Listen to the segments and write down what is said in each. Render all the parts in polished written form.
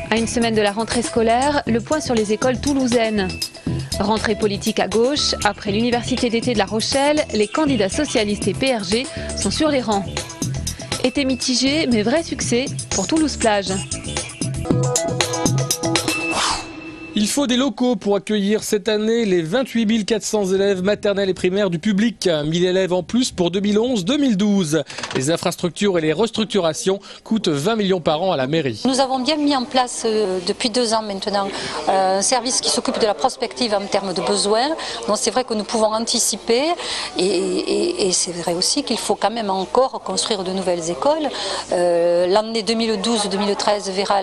À une semaine de la rentrée scolaire, le point sur les écoles toulousaines. Rentrée politique à gauche, après l'université d'été de La Rochelle, les candidats socialistes et PRG sont sur les rangs. Été mitigé, mais vrai succès pour Toulouse-Plage. Il faut des locaux pour accueillir cette année les 28 400 élèves maternels et primaires du public. 1000 élèves en plus pour 2011-2012. Les infrastructures et les restructurations coûtent 20 millions par an à la mairie. Nous avons bien mis en place depuis 2 ans maintenant un service qui s'occupe de la prospective en termes de besoins. Donc c'est vrai que nous pouvons anticiper et c'est vrai aussi qu'il faut quand même encore construire de nouvelles écoles. L'année 2012-2013 verra,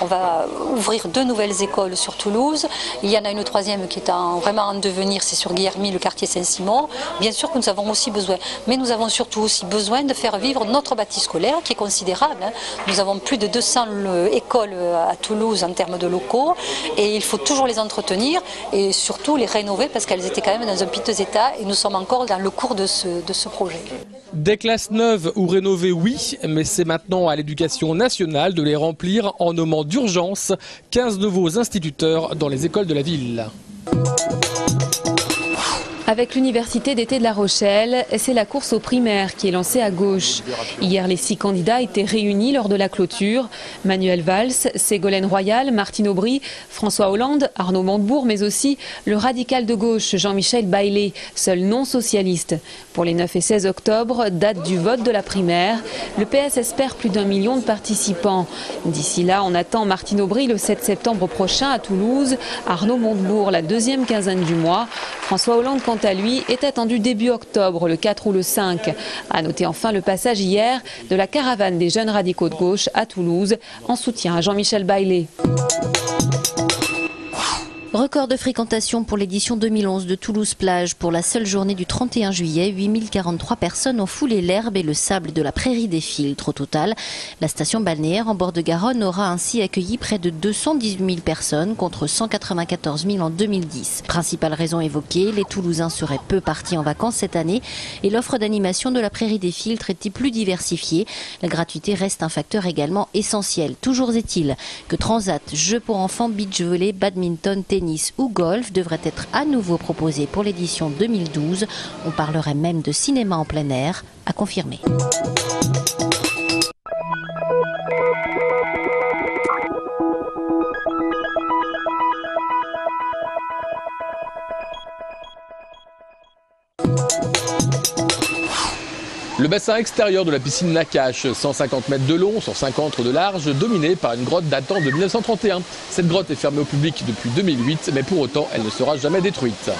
on va ouvrir 2 nouvelles écoles sur Toulouse. Il y en a une troisième qui est vraiment en devenir, c'est sur Guillermy, le quartier Saint-Simon. Bien sûr que nous avons aussi besoin, mais nous avons surtout aussi besoin de faire vivre notre bâti scolaire qui est considérable. Nous avons plus de 200 écoles à Toulouse en termes de locaux et il faut toujours les entretenir et surtout les rénover parce qu'elles étaient quand même dans un piteux état et nous sommes encore dans le cours de ce projet. Des classes neuves ou rénovées, oui, mais c'est maintenant à l'éducation nationale de les remplir en nommant d'urgence 15 nouveaux instituteurs dans les écoles de la ville. Avec l'université d'été de La Rochelle, c'est la course aux primaires qui est lancée à gauche. Hier, les 6 candidats étaient réunis lors de la clôture. Manuel Valls, Ségolène Royal, Martine Aubry, François Hollande, Arnaud Montebourg, mais aussi le radical de gauche Jean-Michel Baillet, seul non socialiste. Pour les 9 et 16 octobre, date du vote de la primaire, le PS espère plus d'1 million de participants. D'ici là, on attend Martine Aubry le 7 septembre prochain à Toulouse, Arnaud Montebourg la 2e quinzaine du mois. François Hollande, quant à lui, est attendu début octobre, le 4 ou le 5. À noter enfin le passage hier de la caravane des jeunes radicaux de gauche à Toulouse en soutien à Jean-Michel Baillet. Record de fréquentation pour l'édition 2011 de Toulouse-Plage. Pour la seule journée du 31 juillet, 8043 personnes ont foulé l'herbe et le sable de la prairie des Filtres. Au total, la station balnéaire en bord de Garonne aura ainsi accueilli près de 218 000 personnes contre 194 000 en 2010. Principale raison évoquée, les Toulousains seraient peu partis en vacances cette année et l'offre d'animation de la prairie des Filtres était plus diversifiée. La gratuité reste un facteur également essentiel. Toujours est-il que transat, jeux pour enfants, beach volley, badminton, tennis ou golf devrait être à nouveau proposé pour l'édition 2012. On parlerait même de cinéma en plein air, à confirmer. Le bassin extérieur de la piscine Nakache, 150 mètres de long, 150 de large, dominé par une grotte datant de 1931. Cette grotte est fermée au public depuis 2008, mais pour autant, elle ne sera jamais détruite.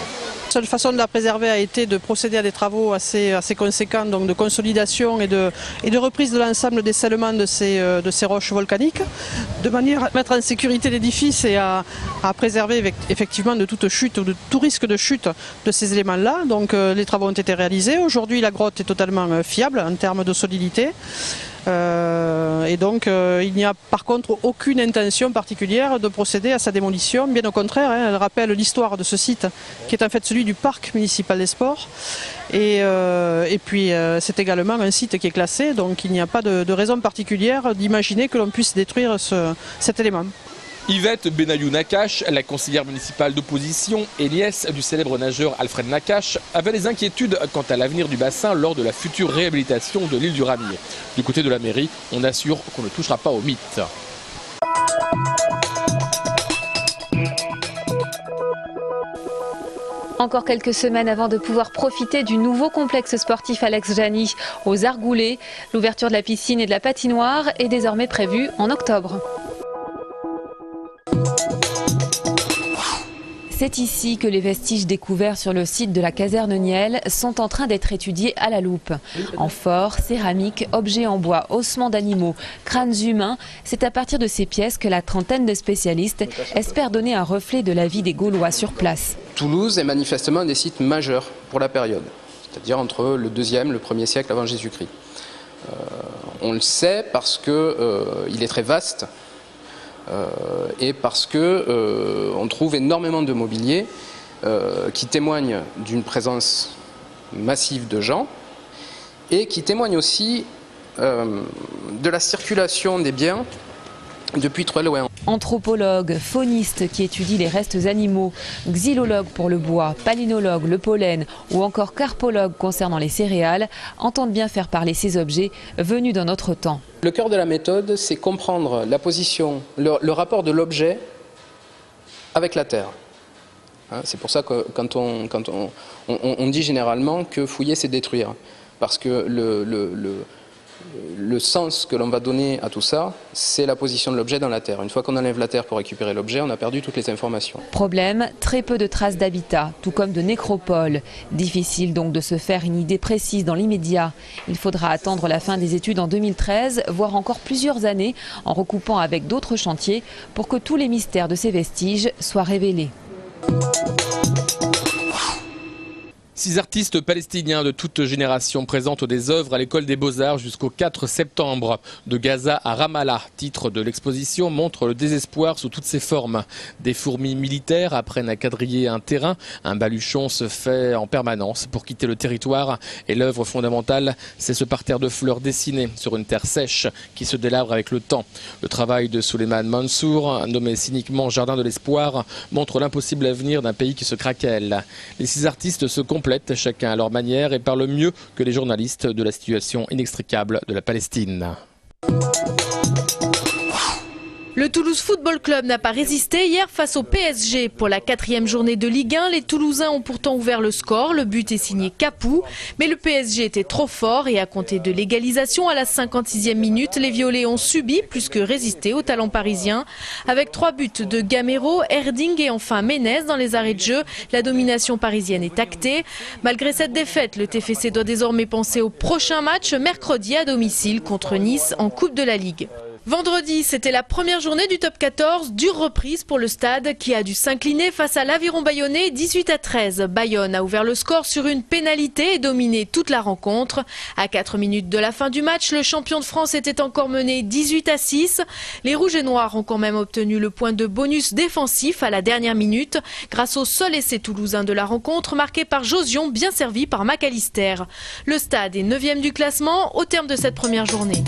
La seule façon de la préserver a été de procéder à des travaux assez conséquents, donc de consolidation et de reprise de l'ensemble des scellements de ces roches volcaniques, de manière à mettre en sécurité l'édifice et à préserver effectivement de toute chute ou de tout risque de chute de ces éléments-là. Donc les travaux ont été réalisés. Aujourd'hui, la grotte est totalement fiable en termes de solidité. Et donc il n'y a par contre aucune intention particulière de procéder à sa démolition, bien au contraire, elle rappelle l'histoire de ce site qui est en fait celui du parc municipal des sports et puis c'est également un site qui est classé, donc il n'y a pas de raison particulière d'imaginer que l'on puisse détruire cet élément. Yvette Benayou-Nakache, la conseillère municipale d'opposition et nièce du célèbre nageur Alfred Nakache, avait des inquiétudes quant à l'avenir du bassin lors de la future réhabilitation de l'île du Ramier. Du côté de la mairie, on assure qu'on ne touchera pas au mythe. Encore quelques semaines avant de pouvoir profiter du nouveau complexe sportif Alex Jany aux Argoulets. L'ouverture de la piscine et de la patinoire est désormais prévue en octobre. C'est ici que les vestiges découverts sur le site de la caserne Niel sont en train d'être étudiés à la loupe. Amphores, céramique, objets en bois, ossements d'animaux, crânes humains, c'est à partir de ces pièces que la trentaine de spécialistes espèrent donner un reflet de la vie des Gaulois sur place. Toulouse est manifestement un des sites majeurs pour la période, c'est-à-dire entre le 2e et le 1er siècle avant Jésus-Christ. On le sait parce qu'il est très vaste. Et parce qu'on trouve énormément de mobilier qui témoigne d'une présence massive de gens et qui témoigne aussi de la circulation des biens depuis très loin. Anthropologue, fauniste qui étudie les restes animaux, xylologue pour le bois, palynologue, le pollen ou encore carpologue concernant les céréales entendent bien faire parler ces objets venus d'un autre temps. Le cœur de la méthode, c'est comprendre la position, le rapport de l'objet avec la terre. C'est pour ça que quand on dit généralement que fouiller, c'est détruire. Parce que le sens que l'on va donner à tout ça, c'est la position de l'objet dans la terre. Une fois qu'on enlève la terre pour récupérer l'objet, on a perdu toutes les informations. Problème, très peu de traces d'habitat, tout comme de nécropoles. Difficile donc de se faire une idée précise dans l'immédiat. Il faudra attendre la fin des études en 2013, voire encore plusieurs années, en recoupant avec d'autres chantiers, pour que tous les mystères de ces vestiges soient révélés. 6 artistes palestiniens de toute génération présentent des œuvres à l'école des Beaux-Arts jusqu'au 4 septembre. De Gaza à Ramallah, titre de l'exposition, montre le désespoir sous toutes ses formes. Des fourmis militaires apprennent à quadriller un terrain. Un baluchon se fait en permanence pour quitter le territoire. Et l'œuvre fondamentale, c'est ce parterre de fleurs dessinées sur une terre sèche qui se délabre avec le temps. Le travail de Souleymane Mansour, nommé cyniquement Jardin de l'espoir, montre l'impossible avenir d'un pays qui se craquelle. Les 6 artistes se complètent, chacun à leur manière, et parlent mieux que les journalistes de la situation inextricable de la Palestine. Le Toulouse Football Club n'a pas résisté hier face au PSG. Pour la 4e journée de Ligue 1, les Toulousains ont pourtant ouvert le score. Le but est signé Capou. Mais le PSG était trop fort et à compter de l'égalisation à la 56e minute, les Violets ont subi plus que résisté au talent parisien. Avec 3 buts de Gamero, Erding et enfin Ménez dans les arrêts de jeu, la domination parisienne est actée. Malgré cette défaite, le TFC doit désormais penser au prochain match mercredi à domicile contre Nice en Coupe de la Ligue. Vendredi, c'était la première journée du top 14, dure reprise pour le stade qui a dû s'incliner face à l'Aviron Bayonnais 18-13. Bayonne a ouvert le score sur une pénalité et dominé toute la rencontre. À 4 minutes de la fin du match, le champion de France était encore mené 18-6. Les Rouges et Noirs ont quand même obtenu le point de bonus défensif à la dernière minute grâce au seul essai toulousain de la rencontre marqué par Josion, bien servi par McAllister. Le stade est 9e du classement au terme de cette première journée.